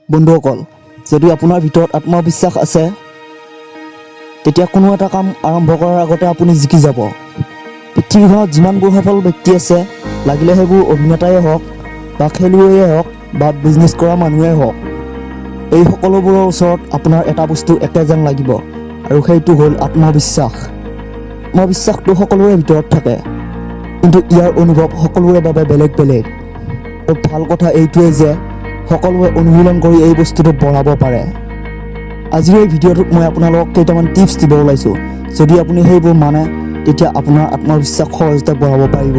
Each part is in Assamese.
বন্ধুসকল, যদি আপোনাৰ ভিতৰত আত্মবিশ্বাস আছে তেতিয়া কোনো এটা কাম আৰম্ভ কৰাৰ আগতে আপুনি জিকি যাব। পৃথিৱীখনত যিমানবোৰ সফল ব্যক্তি আছে, লাগিলে সেইবোৰ অভিনেতাই হওক বা খেলুৱৈয়ে হওক বা বিজনেছ কৰা মানুহেই হওক, এই সকলোবোৰৰ ওচৰত আপোনাৰ এটা বস্তু একে যেন লাগিব, আৰু সেইটো হ'ল আত্মবিশ্বাস। আত্মবিশ্বাসটো সকলোৰে ভিতৰত থাকে, কিন্তু ইয়াৰ অনুভৱ সকলোৰে বাবে বেলেগ বেলেগ। আৰু ভাল কথা এইটোৱেই যে সকলোৱে অনুশীলন কৰি এই বস্তুটো বঢ়াব পাৰে। আজিৰ এই ভিডিঅ'টোত মই আপোনালোকক কেইটামান টিপছ দিব ওলাইছোঁ। যদি আপুনি সেইবোৰ মানে তেতিয়া আপোনাৰ আত্মবিশ্বাস সহজতে বঢ়াব পাৰিব।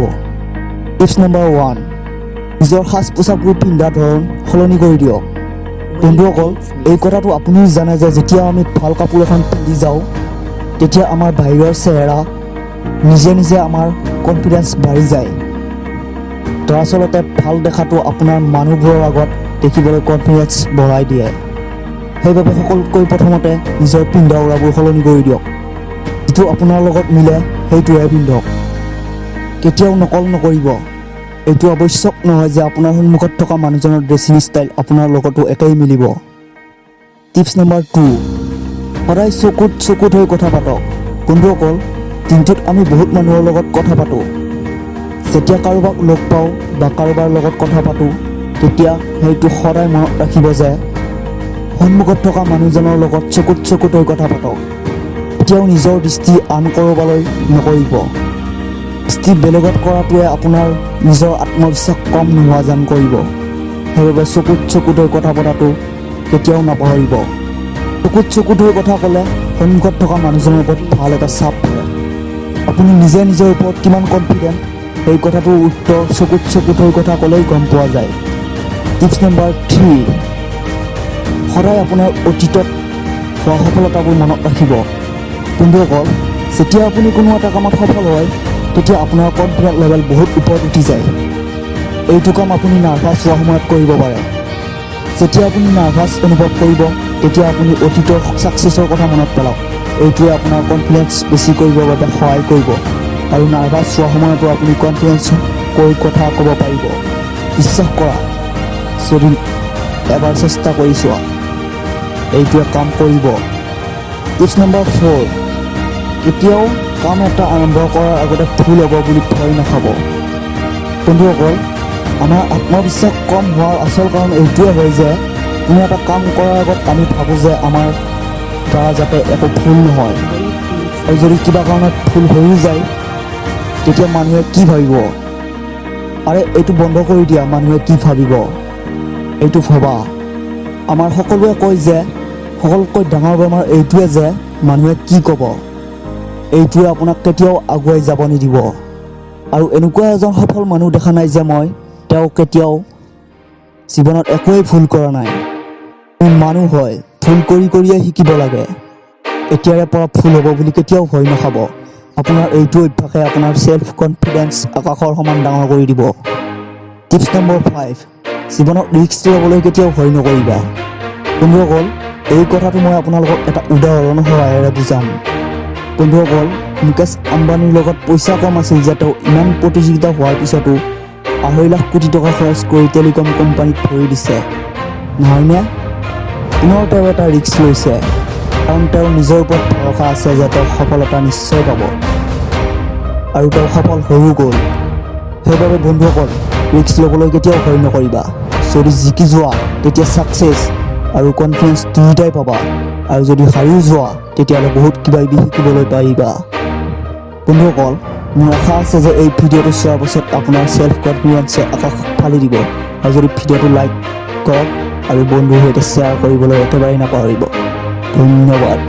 টিপছ নম্বৰ 1, নিজৰ সাজ পোছাকবোৰ পিন্ধা ধৰণ সলনি কৰি দিয়ক। বন্ধুসকল, এই কথাটো আপুনিও জানে যে যেতিয়া আমি ভাল কাপোৰ এখন পিন্ধি যাওঁ তেতিয়া আমাৰ বাহিৰৰ চেহেৰা নিজে নিজে আমাৰ কনফিডেন্স বাঢ়ি যায়। দৰাচলতে ভাল দেখাটো আপোনাৰ মানুহবোৰৰ আগত দেখিবলৈ কনফিডেন্স বঢ়াই দিয়ে। সেইবাবে সকলোতকৈ প্ৰথমতে নিজৰ পিন্ধা উৰাবোৰ সলনি কৰি দিয়ক। যিটো আপোনাৰ লগত মিলে সেইটোহে পিন্ধক। কেতিয়াও নকল নকৰিব। এইটো আৱশ্যক নহয় যে আপোনাৰ সন্মুখত থকা মানুহজনৰ ড্ৰেছিং ষ্টাইল আপোনাৰ লগতো একেই মিলিব। টিপছ নম্বৰ 2, সদায় চকুত হৈ কথা পাতক। বন্ধুসকল, দিনটোত আমি বহুত মানুহৰ লগত কথা পাতোঁ। যেতিয়া কাৰোবাক লগ পাওঁ বা কাৰোবাৰ লগত কথা পাতোঁ তেতিয়া সেইটো সদায় মনত ৰাখিব যে সন্মুখত থকা মানুহজনৰ লগত চকুত হৈ কথা পাতক। কেতিয়াও নিজৰ দৃষ্টি আন ক'ৰবালৈ নকৰিব। দৃষ্টি বেলেগত কৰাটোৱে আপোনাৰ নিজৰ আত্মবিশ্বাস কম নোহোৱা যেন কৰিব। সেইবাবে চকুত হৈ কথা পতাটো কেতিয়াও নাপাহৰিব। চকুত হৈ কথা ক'লে সন্মুখত থকা মানুহজনৰ ওপৰত ভাল এটা চাপ পৰে। আপুনি নিজে নিজৰ ওপৰত কিমান কনফিডেণ্ট সেই কথাটোৰ উত্তৰ চকুত হৈ কথা ক'লেই গম পোৱা যায়। টিপছ নম্বৰ 3, সদায় আপোনাৰ অতীতত হোৱা সফলতাবোৰ মনত ৰাখিব। বন্ধুসকল, যেতিয়া আপুনি কোনো এটা কামত সফল হয় তেতিয়া আপোনাৰ কনফিডেন্স লেভেল বহুত ওপৰত উঠি যায়। এইটো কাম আপুনি নাৰ্ভাছ হোৱা সময়ত কৰিব পাৰে। যেতিয়া আপুনি নাৰ্ভাছ অনুভৱ কৰিব তেতিয়া আপুনি অতীতৰ ছাকচেছৰ কথা মনত পেলাওক। এইটোৱে আপোনাৰ কনফিডেন্স বেছি কৰিবৰ বাবে সহায় কৰিব, আৰু নাৰ্ভাছ হোৱা সময়তো আপুনি কনফিডেন্স কৈ কথা ক'ব পাৰিব। বিশ্বাস কৰা, যদি এবাৰ চেষ্টা কৰি চোৱা এইটোৱে কাম কৰিব। টিপছ নম্বৰ 4, কেতিয়াও কাম এটা আৰম্ভ কৰাৰ আগতে ভুল হ'ব বুলি ভয় নাখাব। বন্ধুসকল, আমাৰ আত্মবিশ্বাস কম হোৱাৰ আচল কাৰণ এইটোৱে হয় যে কোনো এটা কাম কৰাৰ আগত আমি ভাবোঁ যে আমাৰ দ্বাৰা যাতে একো ভুল নহয়, আৰু যদি কিবা কাৰণত ভুল হৈও যায় তেতিয়া মানুহে কি ভাবিব। আৰে এইটো বন্ধ কৰি দিয়া, মানুহে কি ভাবিব এইটো ভবা। আমাৰ সকলোৱে কয় যে সকলোতকৈ ডাঙৰ বেমাৰ এইটোৱে যে মানুহে কি ক'ব। এইটোৱে আপোনাক কেতিয়াও আগুৱাই যাব নিদিব। আৰু এনেকুৱা এজন সফল মানুহ দেখা নাই যে তেওঁ কেতিয়াও জীৱনত একোৱেই ভুল কৰা নাই। মানুহ হয়, ভুল কৰিয়ে শিকিব লাগে। এতিয়াৰে পৰা ভুল হ'ব বুলি কেতিয়াও ভয় নাখাব। আপোনাৰ এইটো অভ্যাসে আপোনাৰ চেল্ফ কনফিডেন্স আকাশৰ সমান ডাঙৰ কৰি দিব। টিপছ নম্বৰ 5, জীৱনত ৰিস্ক ল'বলৈ কেতিয়াও ভয় নকৰিবা। বন্ধুসকল, এই কথাটো মই আপোনালোকক এটা উদাহৰণৰ সহায়েৰে বুজাম। বন্ধুসকল, মুকেশ আম্বানীৰ লগত পইচা কম আছিল যে তেওঁ ইমান প্ৰতিযোগিতা হোৱাৰ পিছতো 2.5 লাখ কোটি টকা খৰচ কৰি টেলিকম কোম্পানীত ভৰি দিছে, নহয়নে? পুনৰ তেওঁ এটা ৰিস্ক লৈছে, কাৰণ তেওঁৰ নিজৰ ওপৰত ভৰসা আছে যে তেওঁ সফলতা নিশ্চয় পাব, আৰু তেওঁ সফল হৈও গ'ল। সেইবাবে বন্ধুসকল, ৰিস্ক ল'বলৈ কেতিয়াও ভয় নকৰিবা। যদি জিকি যোৱা তেতিয়া ছাকচেছ আৰু কনফিডেন্স দুয়োটাই পাবা, আৰু যদি হাৰিও যোৱা তেতিয়াহ'লে বহুত কিবাকিবি শিকিবলৈ পাৰিবা। বন্ধুসকল, মোৰ আশা আছে যে এই ভিডিঅ'টো চোৱাৰ পাছত আপোনাৰ চেল্ফ কনফিডেন্সে আকাশ ফালি দিব। আৰু যদি ভিডিঅ'টো লাইক কৰক আৰু বন্ধুৰ সৈতে শ্বেয়াৰ কৰিবলৈ একেবাৰে নাপাহৰিব। ধন্যবাদ।